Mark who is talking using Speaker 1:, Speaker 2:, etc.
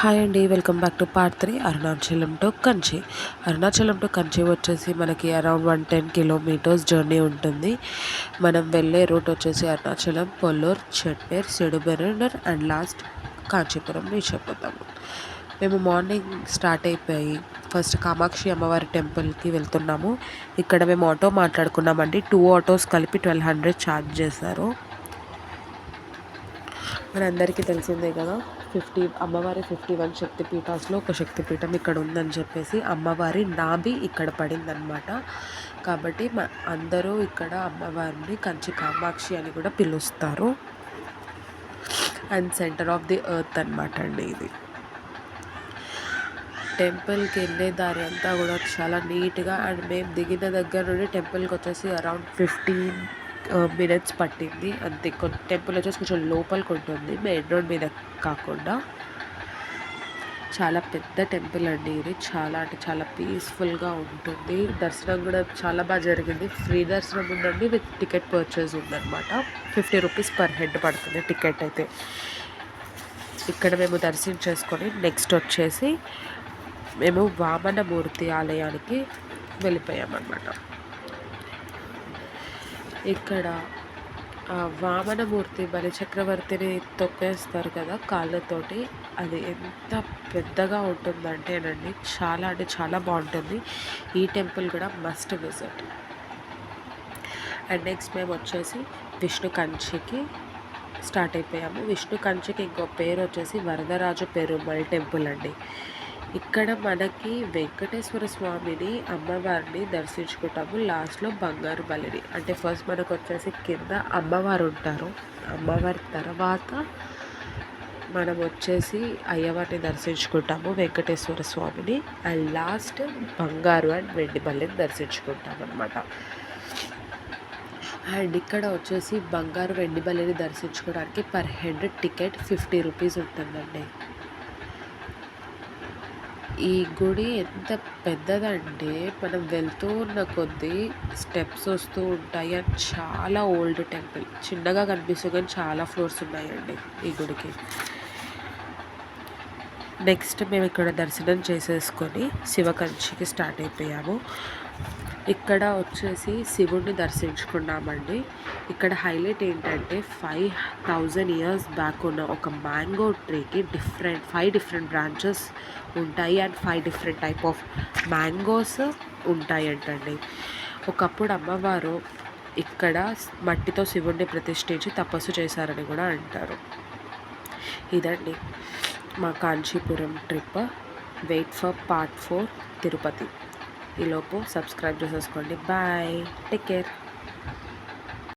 Speaker 1: Hi అండి, welcome back to part 3 Arunachalam to Kanchi. Arunachalam to Kanchi వచ్చేసి మనకి అరౌండ్ 110 కిలోమీటర్స్ జర్నీ ఉంటుంది. మనం వెళ్ళే రూట్ వచ్చేసి అరుణాచలం, పొల్లూరు, చెట్నేర్, సిడుబెరనర్ అండ్ లాస్ట్ కాంచీపురం రీచ్ అయిపోతాము. మేము మార్నింగ్ స్టార్ట్ అయిపోయి ఫస్ట్ కామాక్షి అమ్మవారి టెంపుల్కి వెళ్తున్నాము. ఇక్కడ మేము ఆటో మాట్లాడుకున్నామండి. 2 ఆటోస్ కలిపి 1200 ఛార్జ్ చేశారు. మనందరికీ తెలిసిందే కదా, అమ్మవారి 51 శక్తిపీఠాస్లో ఒక శక్తిపీఠం ఇక్కడ ఉందని చెప్పేసి అమ్మవారి నాభి ఇక్కడ పడిందనమాట. కాబట్టి అందరూ ఇక్కడ అమ్మవారిని కంచి కామాక్షి అని కూడా పిలుస్తారు. And centre of the earth అనమాట అండి ఇది. టెంపుల్కి వెళ్ళే దారి అంతా కూడా చాలా నీట్గా, అండ్ మేము దిగిన దగ్గర నుండి టెంపుల్కి వచ్చేసి అరౌండ్ 15 మినిట్స్ పట్టింది అంతే. టెంపుల్ వచ్చేసి కొంచెం లోపలికి ఉంటుంది, మెయిన్ రోడ్ మీద కాకుండా. చాలా పెద్ద టెంపుల్ అండి ఇది. చాలా అంటే చాలా పీస్ఫుల్గా ఉంటుంది. దర్శనం కూడా చాలా బాగా జరిగింది. ఫ్రీ దర్శనం ఉందండి, విత్ టికెట్ పర్చేజ్ ఉందన్నమాట. 50 రూపీస్ పర్ హెడ్ పడుతుంది టికెట్ అయితే. ఇక్కడ మేము దర్శనం చేసుకొని నెక్స్ట్ వచ్చేసి మేము వామనమూర్తి ఆలయానికి వెళ్ళిపోయామన్నమాట. ఇక్కడ వామనమూర్తి బలిచక్రవర్తిని తొక్కేస్తారు కదా కాళ్ళతోటి, అది ఎంత పెద్దగా ఉంటుందంటేనండి చాలా అంటే చాలా బాగుంటుంది. ఈ టెంపుల్ కూడా మస్ట్ విజిట్. అండ్ నెక్స్ట్ మేము వచ్చేసి విష్ణు కంచికి స్టార్ట్ అయిపోయాము. విష్ణు కంచికి ఇంకో పేరు వచ్చేసి వరదరాజు పెరుమాళ్ టెంపుల్ అండి. ఇక్కడ మనకి వెంకటేశ్వర స్వామిని, అమ్మవారిని దర్శించుకుంటాము. లాస్ట్లో బంగారు బలిని, అంటే ఫస్ట్ మనకు వచ్చేసి కింద అమ్మవారు ఉంటారు. అమ్మవారి తర్వాత మనం వచ్చేసి అయ్యవారిని దర్శించుకుంటాము, వెంకటేశ్వర స్వామిని. అండ్ లాస్ట్ బంగారు అండ్ వెండి బలిని దర్శించుకుంటాం అనమాట. అండ్ ఇక్కడ వచ్చేసి బంగారు వెండి బలిని దర్శించుకోవడానికి పర్ హెడ్ టికెట్ 50 రూపీస్ ఉంటుందండి. ఈ గుడి ఎంత పెద్దదంటే మనం వెళ్తూ ఉన్న కొద్దీ స్టెప్స్ వస్తూ ఉంటాయి. అండ్ చాలా ఓల్డ్ టెంపుల్, చిన్నగా కనిపిస్తుంది కానీ చాలా ఫ్లోర్స్ ఉన్నాయండి ఈ గుడికి. నెక్స్ట్ మేము ఇక్కడ దర్శనం చేసేసుకొని శివకంచికి స్టార్ట్ అయిపోయాము. ఇక్కడ వచ్చేసి శివుడిని దర్శించుకున్నామండి. ఇక్కడ హైలైట్ ఏంటంటే 5000 ఇయర్స్ బ్యాక్ ఉన్న ఒక మ్యాంగో ట్రీకి 5 డిఫరెంట్ బ్రాంచెస్ ఉంటాయి. And 5 different type of mangoes ఉంటాయంటండి. ఒకప్పుడు అమ్మవారు ఇక్కడ మట్టితో శివుడిని ప్రతిష్ఠించి తపస్సు చేశారని కూడా అంటారు. ఇదండి మా Kanchipuram trip. Wait for part 4 Tirupati. ఈలోపు సబ్స్క్రైబ్ చేసేసుకోండి. Bye, take care.